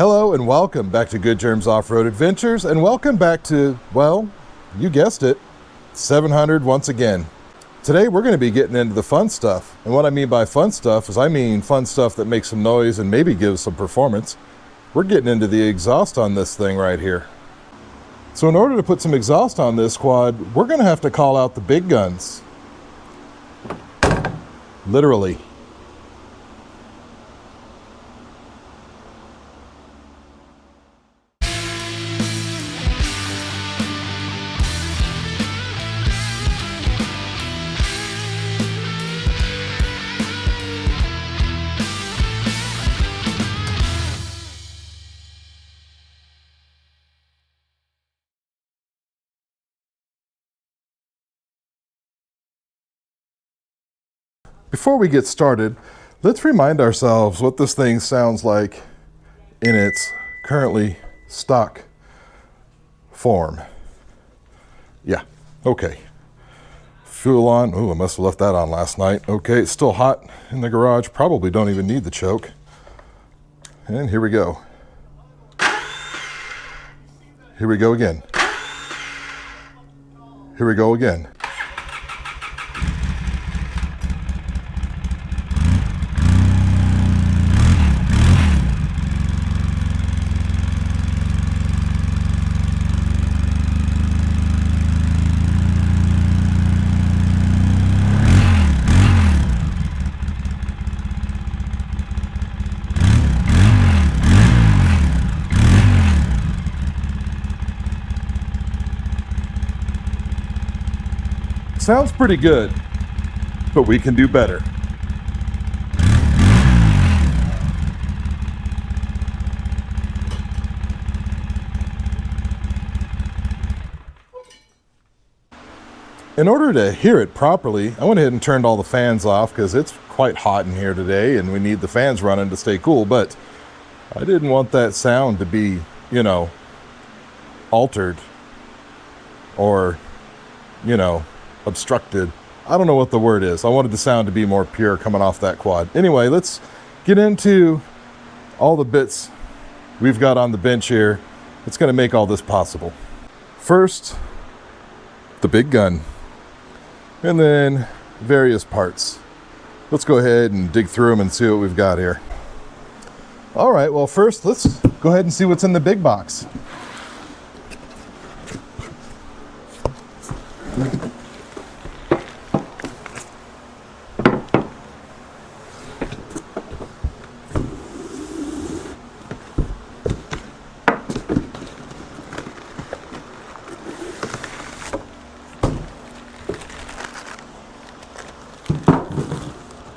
Hello and welcome back to Good Germs Off-Road Adventures, and welcome back to, well, you guessed it, 700 once again. Today we're going to be getting into the fun stuff, and what I mean by fun stuff is I mean fun stuff that makes some noise and maybe gives some performance. We're getting into the exhaust on this thing right here. So in order to put some exhaust on this quad, we're going to have to call out the big guns. Literally. Before we get started, let's remind ourselves what this thing sounds like in its currently stock form. Yeah, okay. Fuel on. Oh, I must have left that on last night. Okay, it's still hot in the garage. Probably don't even need the choke. And here we go. Here we go again. Here we go again. Sounds pretty good, but we can do better. In order to hear it properly, I went ahead and turned all the fans off because it's quite hot in here today and we need the fans running to stay cool, but I didn't want that sound to be, you know, altered or, you know, obstructed. I don't know what the word is. I wanted the sound to be more pure coming off that quad. Anyway, let's get into all the bits we've got on the bench here. It's going to make all this possible. First, the big gun, and then various parts. Let's go ahead and dig through them and see what we've got here. All right, well, first let's go ahead and see what's in the big box.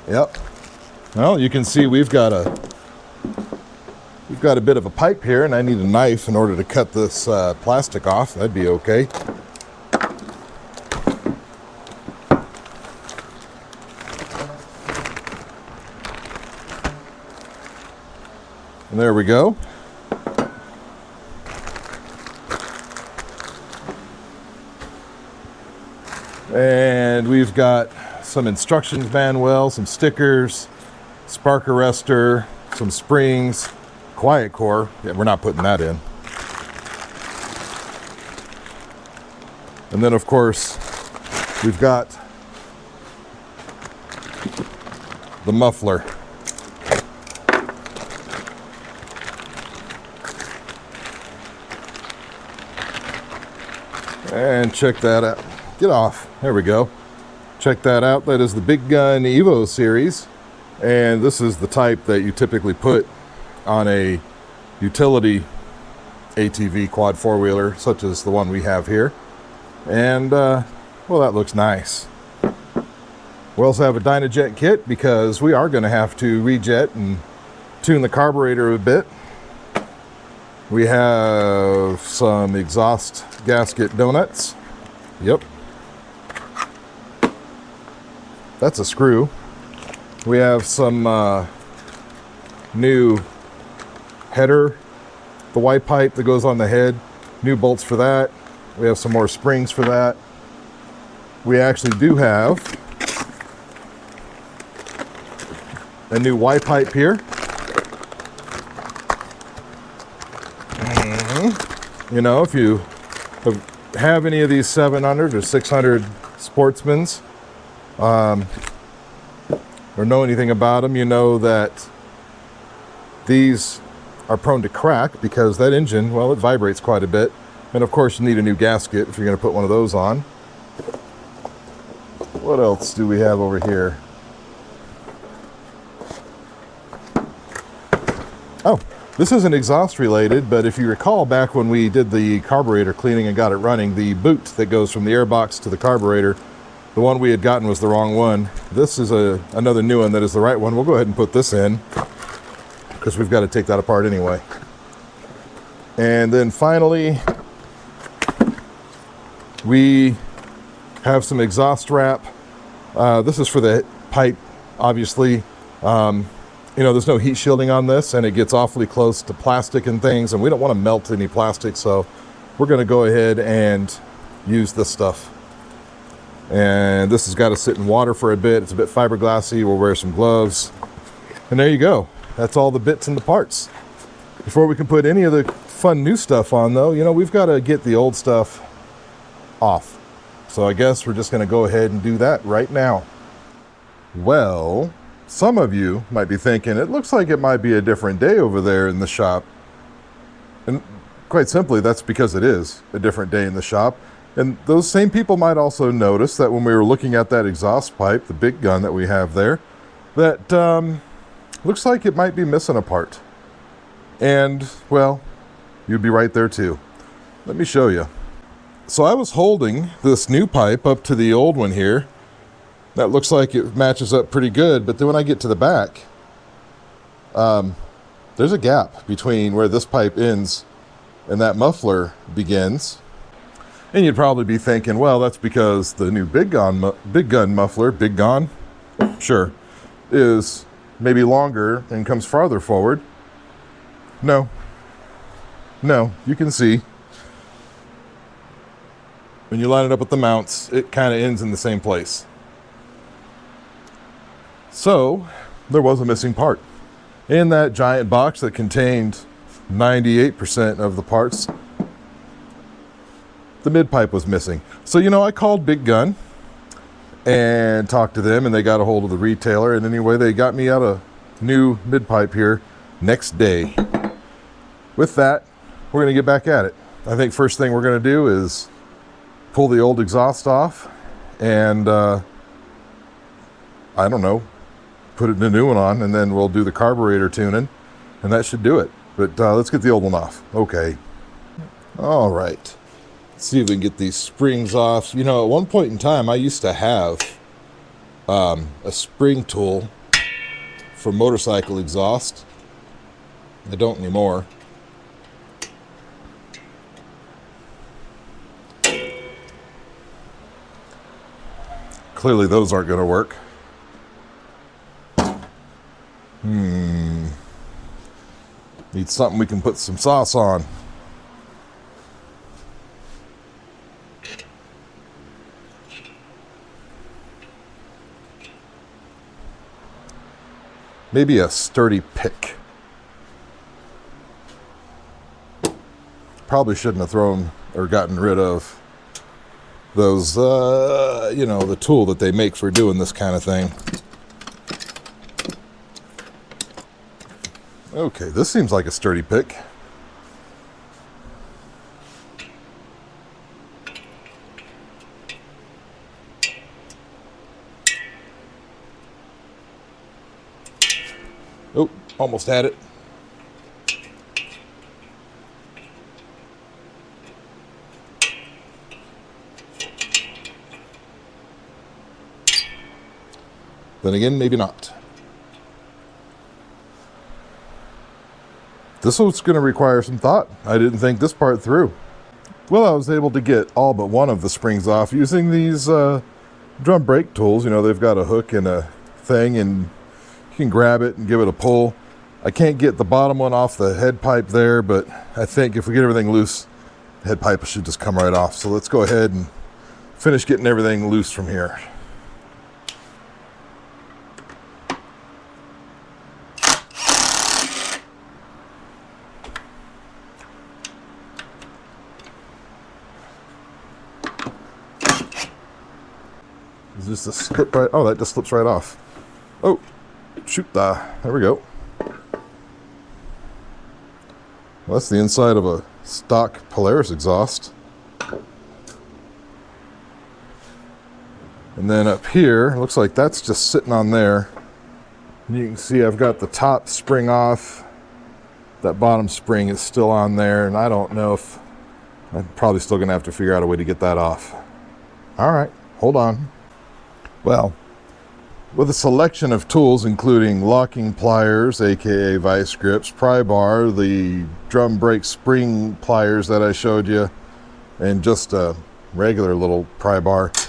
Yep. Well, you can see we've got a bit of a pipe here, and I need a knife in order to cut this plastic off. That'd be okay. And there we go. And we've got some instructions manual, some stickers, spark arrestor, some springs, quiet core. Yeah, we're not putting that in. And then of course, we've got the muffler. And check that out. Get off. There we go. Check that out. That is the Big Gun Evo series, and this is the type that you typically put on a utility ATV quad four-wheeler such as the one we have here. And well, that looks nice. We also have a Dynojet Jet Kit because we are going to have to rejet and tune the carburetor a bit. We have some exhaust gasket donuts. Yep. That's a screw. We have some new header, the white pipe that goes on the head, new bolts for that. We have some more springs for that. We actually do have a new Y pipe here. You know, if you have any of these 700 or 600 Sportsmans, or know anything about them, you know that these are prone to crack because that engine, well, it vibrates quite a bit. And of course, you need a new gasket if you're going to put one of those on. What else do we have over here? Oh, this isn't exhaust related, but if you recall back when we did the carburetor cleaning and got it running, the boot that goes from the airbox to the carburetor, the one we had gotten was the wrong one. This is another new one that is the right one. We'll go ahead and put this in because we've got to take that apart anyway. And then finally, we have some exhaust wrap. This is for the pipe, obviously. You know, there's no heat shielding on this, and it gets awfully close to plastic and things, and we don't want to melt any plastic, so we're going to go ahead and use this stuff. And this has got to sit in water for a bit. It's a bit fiberglassy. We'll wear some gloves. And there you go. That's all the bits and the parts. Before we can put any of the fun new stuff on, though, you know, we've got to get the old stuff off. So I guess we're just going to go ahead and do that right now. Well, some of you might be thinking, it looks like it might be a different day over there in the shop. And quite simply, that's because it is a different day in the shop. And those same people might also notice that when we were looking at that exhaust pipe, the big gun that we have there, that looks like it might be missing a part. And, well, you'd be right there too. Let me show you. So I was holding this new pipe up to the old one here. That looks like it matches up pretty good, but then when I get to the back, there's a gap between where this pipe ends and that muffler begins. And you'd probably be thinking, well, that's because the new big gun muffler, big gun, sure, is maybe longer and comes farther forward. No, you can see when you line it up with the mounts, it kind of ends in the same place. So there was a missing part in that giant box that contained 98% of the parts. The mid pipe was missing. So, you know, I called Big Gun and talked to them, and they got a hold of the retailer, and anyway, they got me out a new mid pipe here next day. With that, we're going to get back at it. I think first thing we're going to do is pull the old exhaust off and I don't know, put it in a new one on, and then we'll do the carburetor tuning, and that should do it. But let's get the old one off. Okay. All right. Let's see if we can get these springs off. You know, at one point in time, I used to have a spring tool for motorcycle exhaust. I don't anymore. Clearly, those aren't going to work. Need something we can put some sauce on. Maybe a sturdy pick. Probably shouldn't have thrown or gotten rid of those, you know, the tool that they make for doing this kind of thing. Okay, this seems like a sturdy pick. Oh, almost had it. Then again, maybe not. This was going to require some thought. I didn't think this part through. Well, I was able to get all but one of the springs off using these drum brake tools. You know, they've got a hook and a thing, and you can grab it and give it a pull. I can't get the bottom one off the head pipe there, but I think if we get everything loose, the head pipe should just come right off. So let's go ahead and finish getting everything loose from here. Is this a slip right? Oh, that just slips right off. Oh, shoot, there we go. Well, that's the inside of a stock Polaris exhaust. And then up here, looks like that's just sitting on there. And you can see I've got the top spring off. That bottom spring is still on there, and I don't know if... I'm probably still going to have to figure out a way to get that off. All right, hold on. Well, with a selection of tools, including locking pliers, aka vice grips, pry bar, the drum brake spring pliers that I showed you, and just a regular little pry bar, I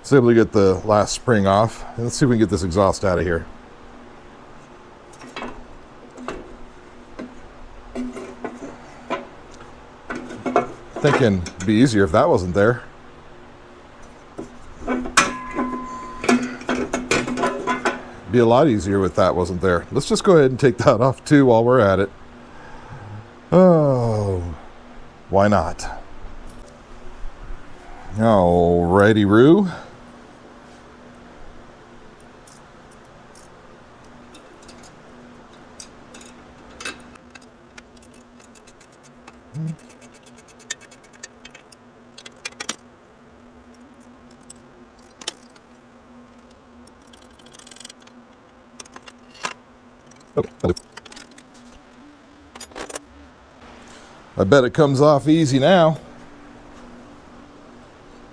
was able to get the last spring off. And let's see if we can get this exhaust out of here. Thinking it'd be easier if that wasn't there. Be a lot easier if that wasn't there. Let's just go ahead and take that off too while we're at it. Oh, why not? Alrighty, Roo. I bet it comes off easy now.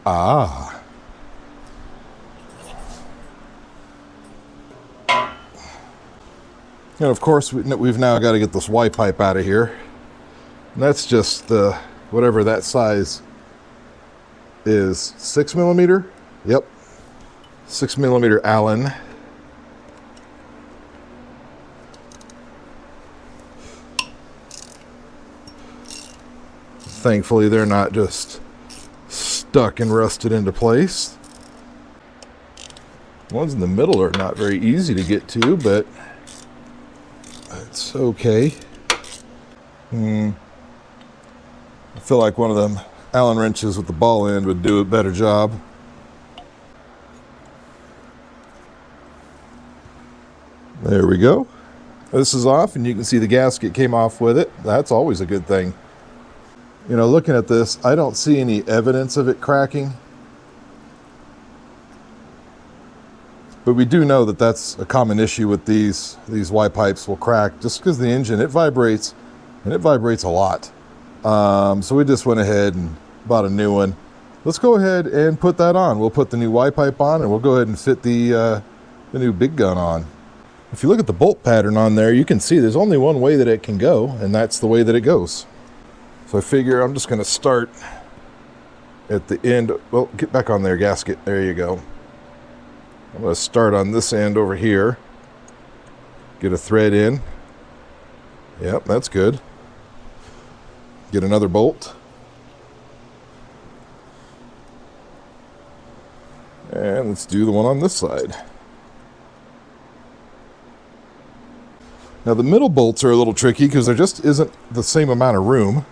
Ah. And of course, we've now got to get this Y pipe out of here. And that's just the, whatever that size is, 6mm? Yep. 6mm Allen. Thankfully, they're not just stuck and rusted into place. The ones in the middle are not very easy to get to, but it's okay. I feel like one of them Allen wrenches with the ball end would do a better job. There we go. This is off, and you can see the gasket came off with it. That's always a good thing. You know, looking at this, I don't see any evidence of it cracking. But we do know that that's a common issue with these Y pipes will crack just because the engine, it vibrates, and it vibrates a lot. So we just went ahead and bought a new one. Let's go ahead and put that on. We'll put the new Y pipe on, and we'll go ahead and fit the new big gun on. If you look at the bolt pattern on there, you can see there's only one way that it can go, and that's the way that it goes. So I figure I'm just going to start at the end. Well, get back on there, gasket. There you go. I'm going to start on this end over here. Get a thread in. Yep, that's good. Get another bolt. And let's do the one on this side. Now the middle bolts are a little tricky because there just isn't the same amount of room.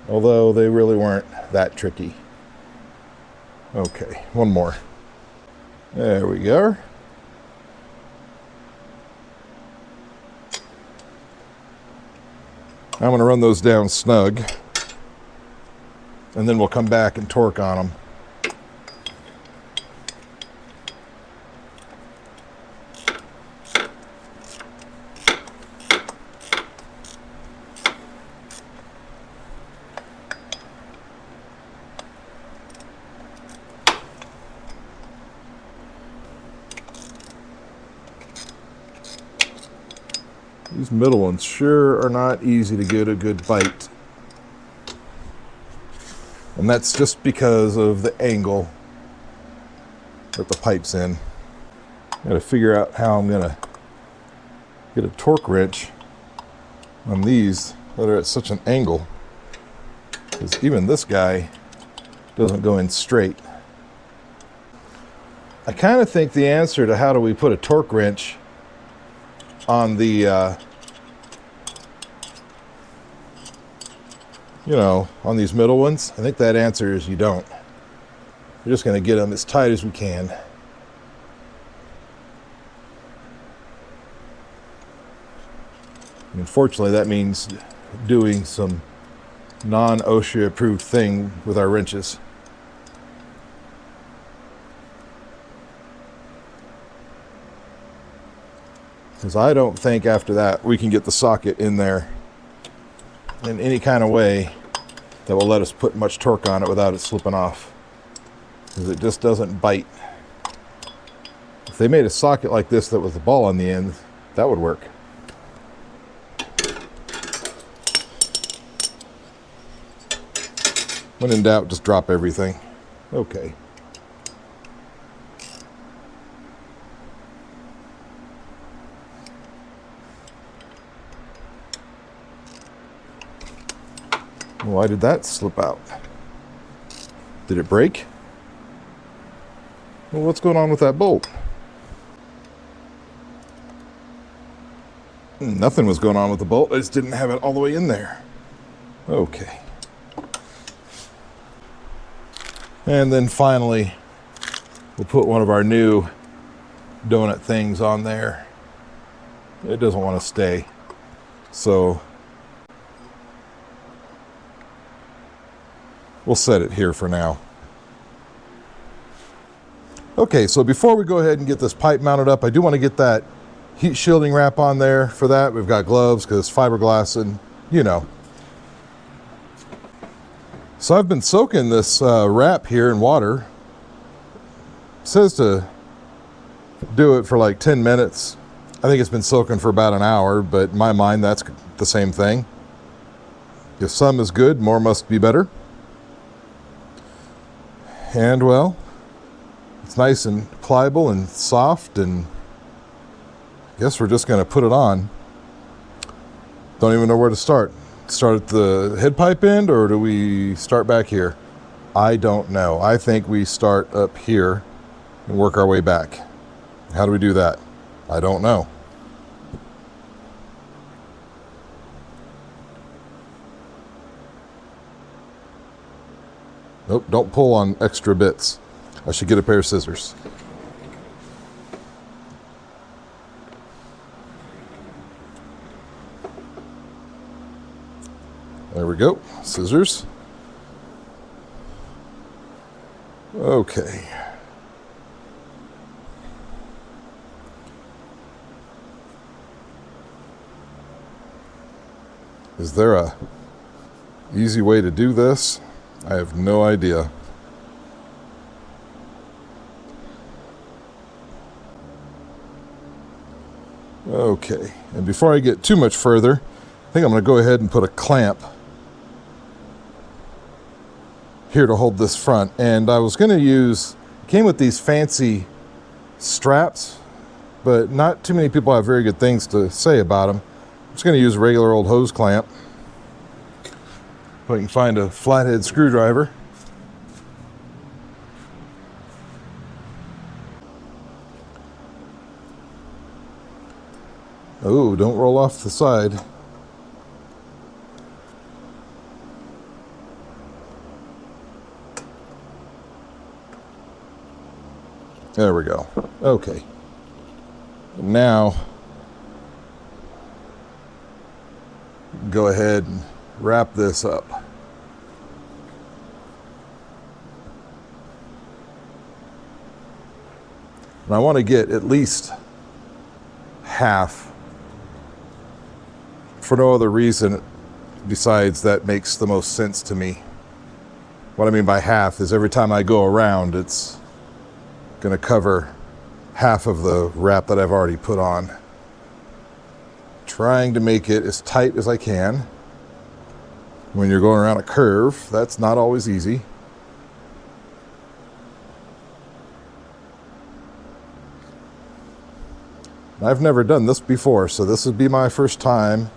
Although they really weren't that tricky. Okay, one more. There we go. I'm going to run those down snug, and then we'll come back and torque on them. These middle ones sure are not easy to get a good bite. And that's just because of the angle that the pipe's in. I gotta figure out how I'm gonna get a torque wrench on these that are at such an angle, because even this guy doesn't go in straight. I kind of think the answer to how do we put a torque wrench on the you know, on these middle ones? I think that answer is you don't. We're just going to get them as tight as we can. Unfortunately, that means doing some non-OSHA approved thing with our wrenches. Because I don't think after that we can get the socket in there in any kind of way that will let us put much torque on it without it slipping off. Because it just doesn't bite. If they made a socket like this that was a ball on the end, that would work. When in doubt, just drop everything. Okay. Why did that slip out? Did it break? Well, what's going on with that bolt? Nothing was going on with the bolt. I just didn't have it all the way in there. Okay. And then finally, we'll put one of our new donut things on there. It doesn't want to stay. So we'll set it here for now. Okay, so before we go ahead and get this pipe mounted up, I do want to get that heat shielding wrap on there. For that, we've got gloves because it's fiberglass and, you know. So I've been soaking this wrap here in water. It says to do it for like 10 minutes. I think it's been soaking for about an hour, but in my mind, that's the same thing. If some is good, more must be better. And well, it's nice and pliable and soft, and I guess we're just going to put it on. Don't even know where to start. Start at the head pipe end, or do we start back here? I don't know. I think we start up here and work our way back. How do we do that? I don't know. Nope, don't pull on extra bits. I should get a pair of scissors. There we go, scissors. Okay. Is there a easy way to do this? I have no idea. Okay, and before I get too much further, I think I'm going to go ahead and put a clamp here to hold this front. And I was going to use, it came with these fancy straps, but not too many people have very good things to say about them. I'm just going to use a regular old hose clamp. If I can find a flathead screwdriver. Oh, don't roll off the side. There we go. Okay. Now, go ahead and wrap this up. And I want to get at least half, for no other reason besides that makes the most sense to me. What I mean by half is every time I go around, it's going to cover half of the wrap that I've already put on. Trying to make it as tight as I can. When you're going around a curve, that's not always easy. I've never done this before, so this would be my first time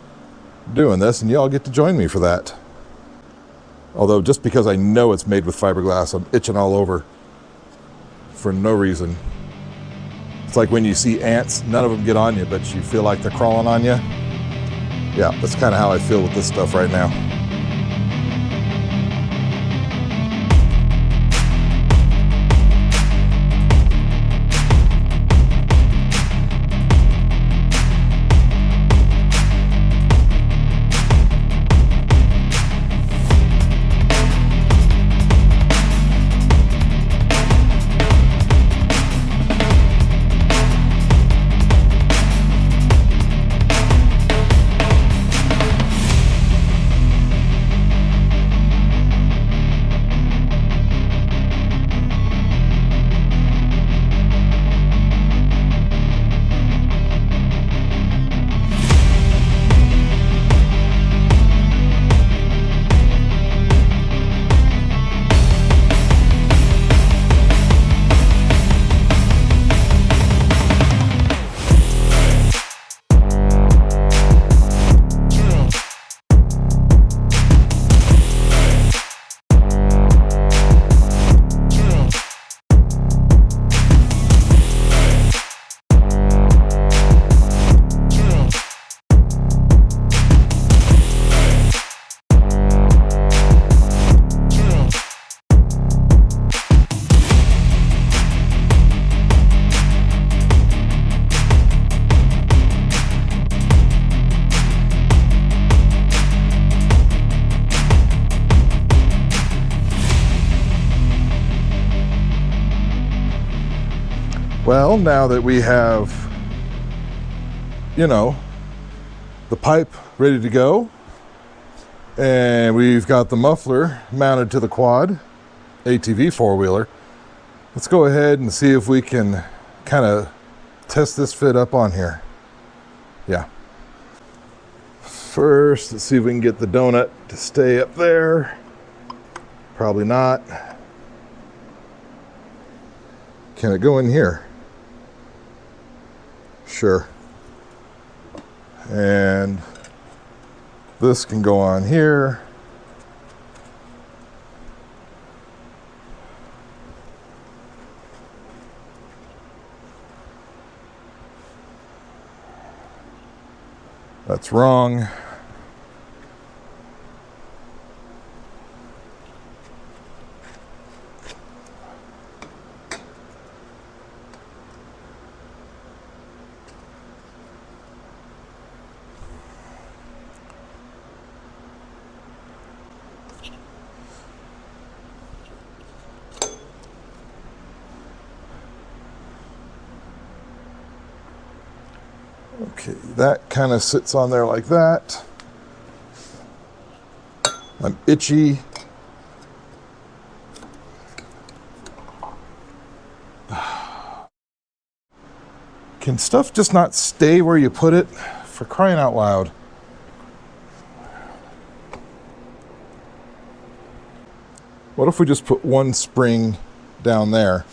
doing this, and y'all get to join me for that. Although just because I know it's made with fiberglass, I'm itching all over for no reason. It's like when you see ants, none of them get on you, but you feel like they're crawling on you. Yeah, that's kind of how I feel with this stuff right now. Well, now that we have, you know, the pipe ready to go, and we've got the muffler mounted to the quad ATV four-wheeler, let's go ahead and see if we can kind of test this fit up on here. Yeah. First, let's see if we can get the donut to stay up there. Probably not. Can it go in here? Sure. And this can go on here. That's wrong. Okay, that kind of sits on there like that. I'm itchy. Can stuff just not stay where you put it? For crying out loud. What if we just put one spring down there?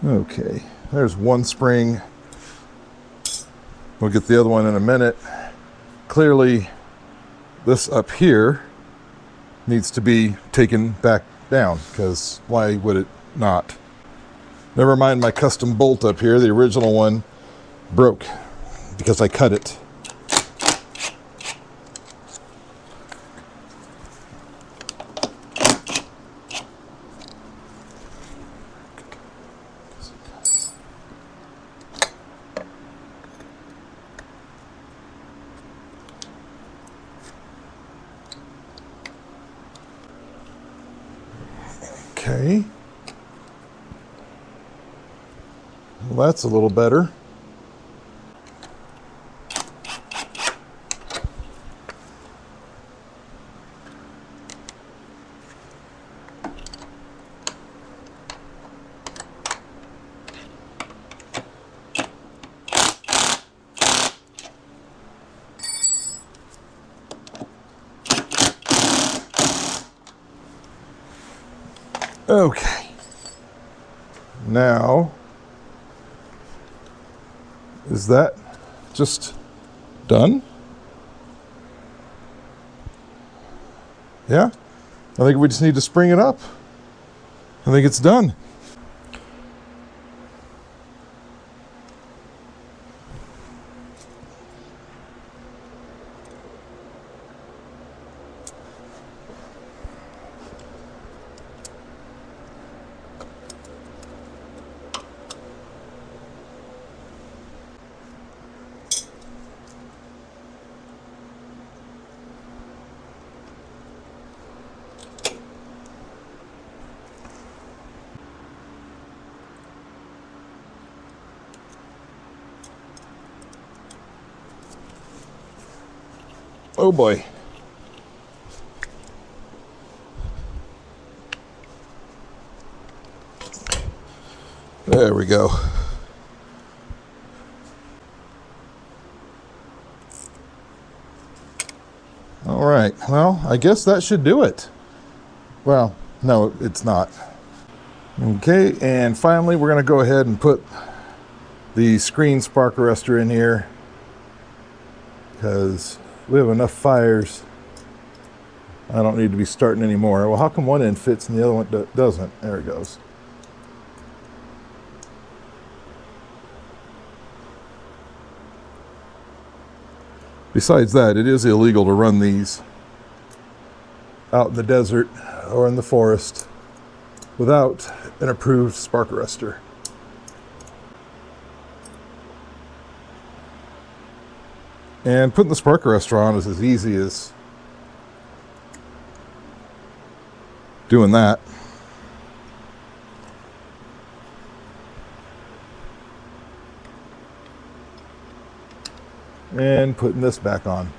Okay, there's one spring. We'll get the other one in a minute. Clearly, this up here needs to be taken back down, because why would it not? Never mind my custom bolt up here. The original one broke because I cut it. Okay. Well, that's a little better. Okay. Now, is that just done? Yeah? I think we just need to spring it up. I think it's done. Oh boy. There we go. All right, well, I guess that should do it. Well, no, it's not. Okay, and finally we're going to go ahead and put the screen spark arrestor in here, because we have enough fires. I don't need to be starting anymore. Well, how come one end fits and the other one doesn't? There it goes. Besides that, it is illegal to run these out in the desert or in the forest without an approved spark arrestor. And putting the spark arrestor on is as easy as doing that. and putting this back on.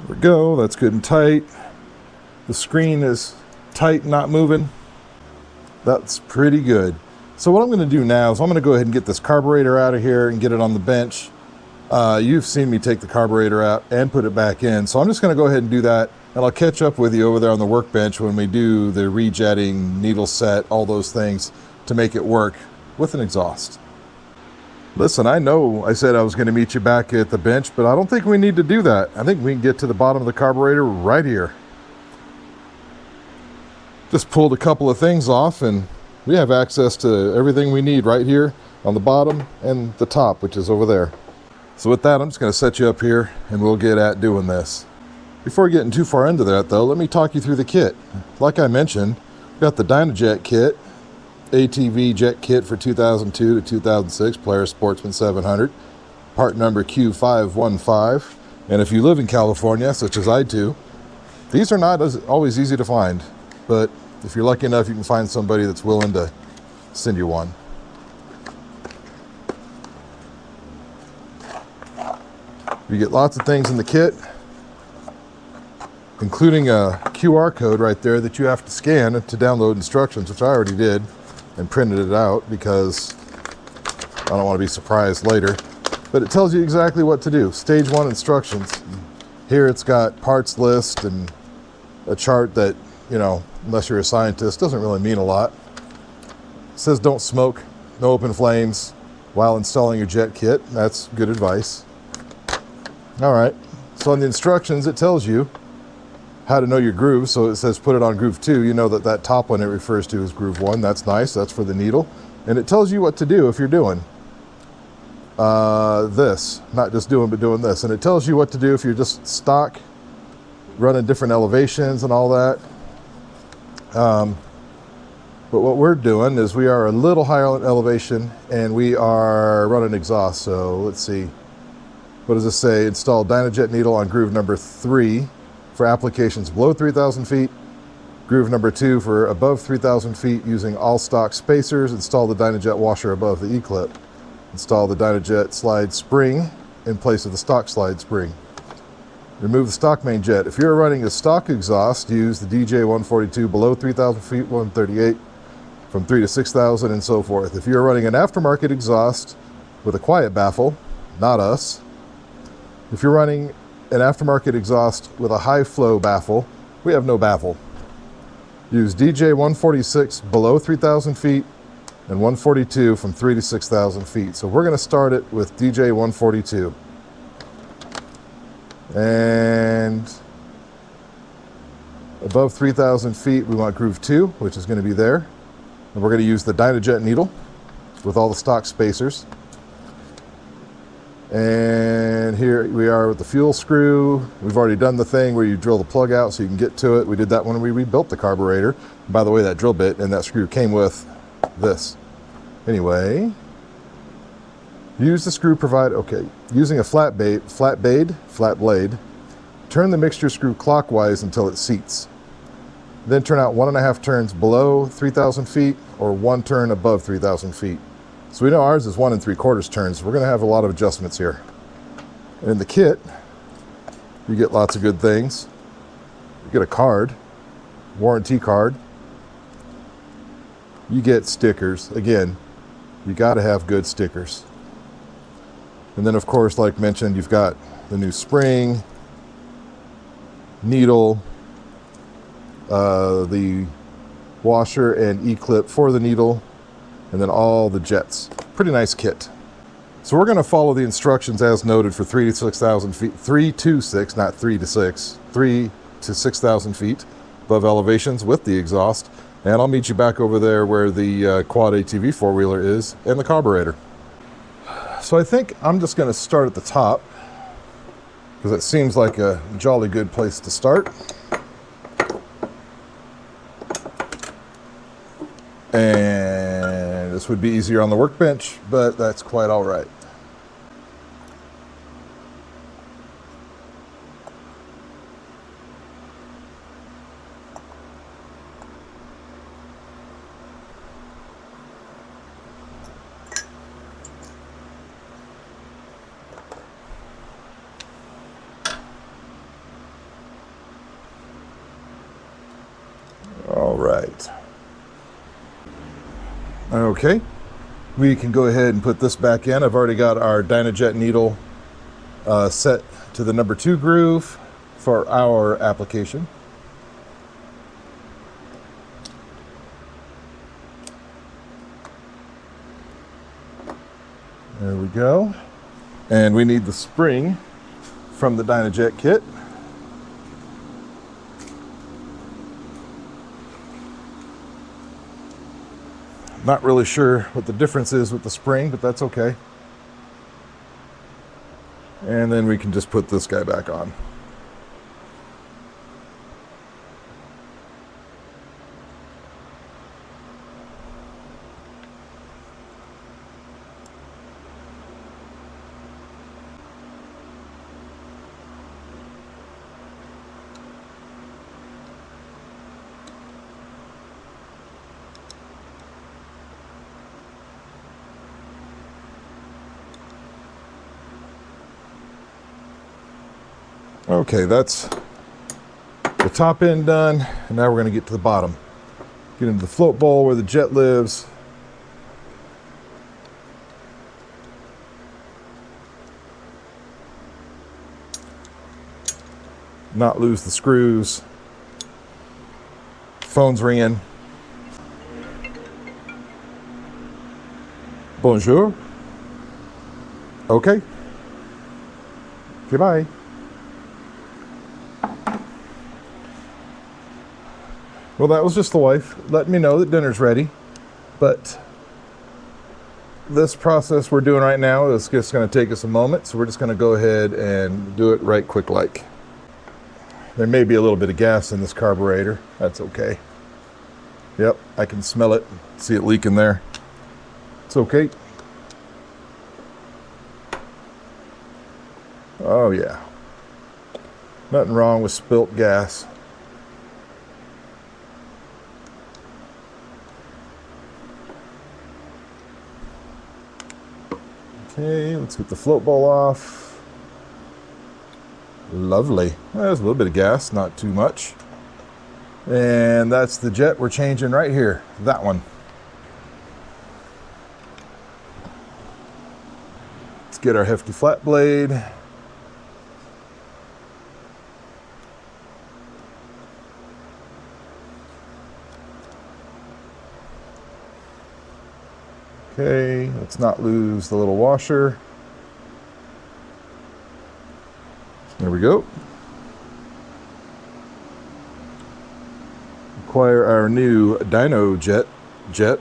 There we go, that's good and tight. The screen is tight, not moving. That's pretty good. So what I'm going to do now is I'm going to go ahead and get this carburetor out of here and get it on the bench. You've seen me take the carburetor out and put it back in. So I'm just going to go ahead and do that. And I'll catch up with you over there on the workbench when we do the rejetting, needle set, all those things to make it work with an exhaust. Listen, I know I said I was going to meet you back at the bench, but I don't think we need to do that. I think we can get to the bottom of the carburetor right here. Just pulled a couple of things off and we have access to everything we need right here on the bottom and the top, which is over there. So with that, I'm just going to set you up here and we'll get at doing this. Before getting too far into that though, let me talk you through the kit. Like I mentioned, we've got the Dynojet Kit, ATV Jet Kit for 2002 to 2006, Polaris Sportsman 700, part number Q515. And if you live in California, such as I do, these are not always easy to find, but if you're lucky enough, you can find somebody that's willing to send you one. You get lots of things in the kit, including a QR code right there that you have to scan to download instructions, which I already did and printed it out because I don't want to be surprised later. But it tells you exactly what to do. Stage 1 instructions. Here it's got parts list and a chart that, you know, unless you're a scientist, doesn't really mean a lot. It says don't smoke, no open flames while installing your jet kit. That's good advice. All right, so on the instructions, it tells you how to know your groove. So it says put it on groove 2. You know that that top one it refers to as groove 1. That's nice, that's for the needle. And it tells you what to do if you're doing this, not just doing, but doing this. And it tells you what to do if you're just stock, running different elevations and all that. But what we're doing is we are a little higher in elevation and we are running exhaust. So let's see, what does this say? Install Dynojet needle on groove number 3 for applications below 3,000 feet. Groove number 2 for above 3,000 feet using all stock spacers. Install the Dynojet washer above the E-clip. Install the Dynojet slide spring in place of the stock slide spring. Remove the stock main jet. If you're running a stock exhaust, use the DJ142 below 3,000 feet, 138 from 3 to 6,000 and so forth. If you're running an aftermarket exhaust with a quiet baffle, not us. If you're running an aftermarket exhaust with a high flow baffle, we have no baffle. Use DJ146 below 3,000 feet and 142 from 3 to 6,000 feet. So we're going to start it with DJ142. And above 3,000 feet, we want groove 2, which is going to be there. And we're going to use the Dynojet needle with all the stock spacers. And here we are with the fuel screw. We've already done the thing where you drill the plug out so you can get to it. We did that when we rebuilt the carburetor. By the way, that drill bit and that screw came with this. Anyway, use the screw provided. Okay, using a flat blade, turn the mixture screw clockwise until it seats. Then turn out 1.5 turns below 3,000 feet or 1 turn above 3,000 feet. So we know ours is 1 3/4 turns. We're going to have a lot of adjustments here. And in the kit, you get lots of good things. You get a card, warranty card. You get stickers. Again, you got to have good stickers. And then, of course, like mentioned, you've got the new spring, needle, the washer and E-clip for the needle, and then all the jets. Pretty nice kit. So we're going to follow the instructions as noted for 3 to 6,000 feet, 3 to 6, not 3 to 6, 3 to 6,000 feet above elevations with the exhaust. And I'll meet you back over there where the quad ATV four-wheeler is and the carburetor. So I think I'm just going to start at the top because it seems like a jolly good place to start. And this would be easier on the workbench, but that's quite all right. All right. Okay, we can go ahead and put this back in. I've already got our Dynojet needle set to the number 2 groove for our application. There we go. And we need the spring from the Dynojet kit. Not really sure what the difference is with the spring, but that's okay. And then we can just put this guy back on. Okay, that's the top end done, and now we're going to get to the bottom. Get into the float bowl where the jet lives. Not lose the screws. Phone's ringing. Bonjour. Okay. Goodbye. Well, that was just the wife letting me know that dinner's ready. But this process we're doing right now is just going to take us a moment, so we're just going to go ahead and do it right quick like. There may be a little bit of gas in this carburetor. That's okay. Yep, I can smell it, see it leaking there. It's okay. Oh yeah. Nothing wrong with spilt gas. Okay, let's get the float bowl off. Lovely. There's a little bit of gas, not too much. And that's the jet we're changing right here. That one. Let's get our hefty flat blade. Okay, let's not lose the little washer. There we go. Acquire our new Dynojet Jet.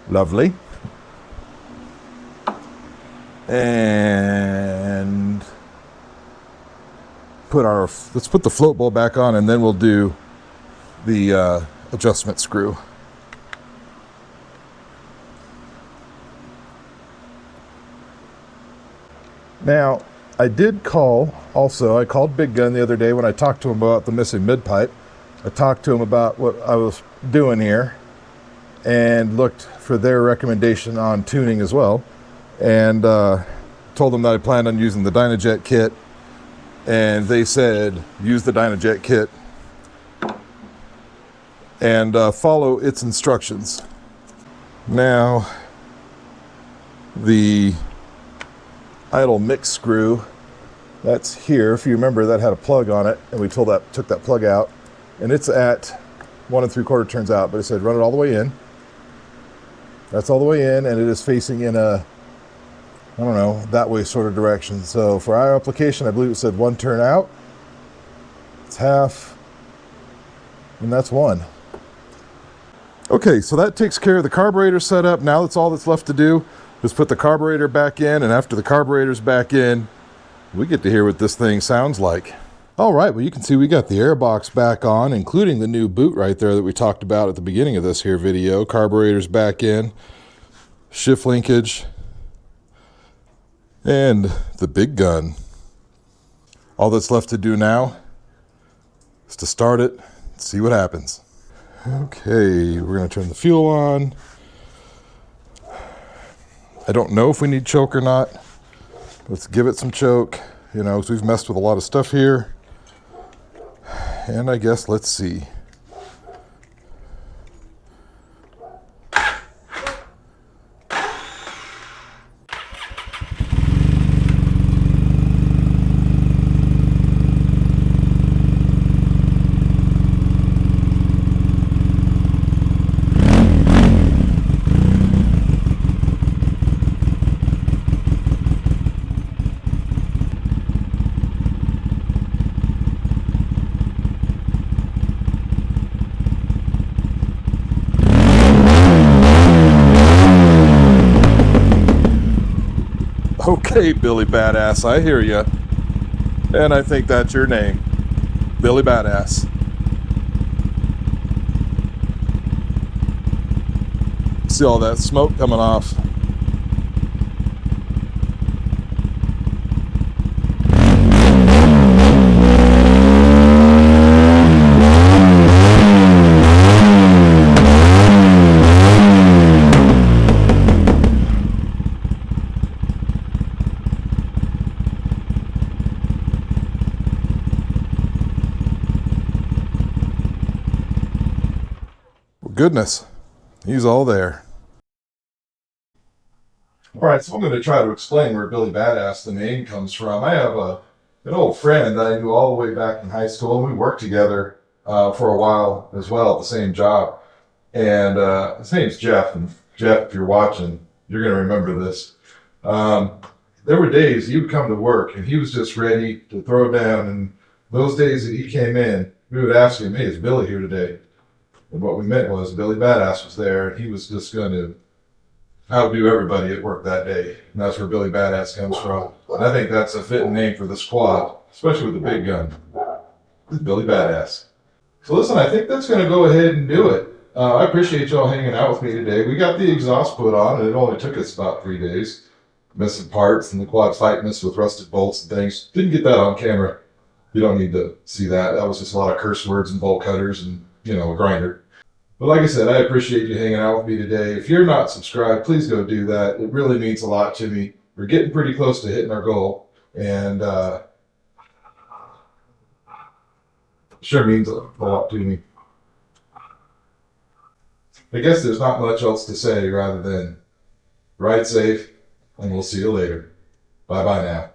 Lovely. And let's put the float bowl back on, and then we'll do the adjustment screw. Now, I called Big Gun the other day when I talked to him about the missing mid-pipe. I talked to him about what I was doing here and looked for their recommendation on tuning as well, and told them that I planned on using the Dynojet kit, and they said use the Dynojet kit and follow its instructions. Now, the idle mix screw, that's here. If you remember, that had a plug on it, and we took that plug out, and it's at 1 3/4 turns out, but it said run it all the way in. That's all the way in, and it is facing in a, I don't know, that way sort of direction. So for our application, I believe it said 1 turn out. It's half, and that's 1. Okay, so that takes care of the carburetor setup. Now that's all that's left to do is put the carburetor back in, and after the carburetor's back in, we get to hear what this thing sounds like. All right, well, you can see we got the airbox back on, including the new boot right there that we talked about at the beginning of this here video. Carburetor's back in, shift linkage, and the big gun. All that's left to do now, just to start it, see what happens. Okay, we're gonna turn the fuel on. I don't know if we need choke or not. Let's give it some choke, you know, 'cause we've messed with a lot of stuff here. And I guess let's see. Okay, Billy Badass, I hear ya. And I think that's your name, Billy Badass. See all that smoke coming off. Goodness, he's all there. All right, so I'm going to try to explain where Billy Badass, the name, comes from. I have an old friend that I knew all the way back in high school, and we worked together for a while as well at the same job. And his name's Jeff. And Jeff, if you're watching, you're going to remember this. There were days he would come to work, and he was just ready to throw down. And those days that he came in, we would ask him, "Hey, is Billy here today?" And what we meant was Billy Badass was there, and he was just going to outdo everybody at work that day. And that's where Billy Badass comes from. And I think that's a fitting name for the squad, especially with the big gun. Billy Badass. So listen, I think that's going to go ahead and do it. I appreciate y'all hanging out with me today. We got the exhaust put on, and it only took us about 3 days. Missing parts, and the quad fighting us with rusted bolts and things. Didn't get that on camera. You don't need to see that. That was just a lot of curse words and bolt cutters and, you know, a grinder. But like I said, I appreciate you hanging out with me today. If you're not subscribed, please go do that. It really means a lot to me. We're getting pretty close to hitting our goal. And sure means a lot to me. I guess there's not much else to say rather than ride safe, and we'll see you later. Bye-bye now.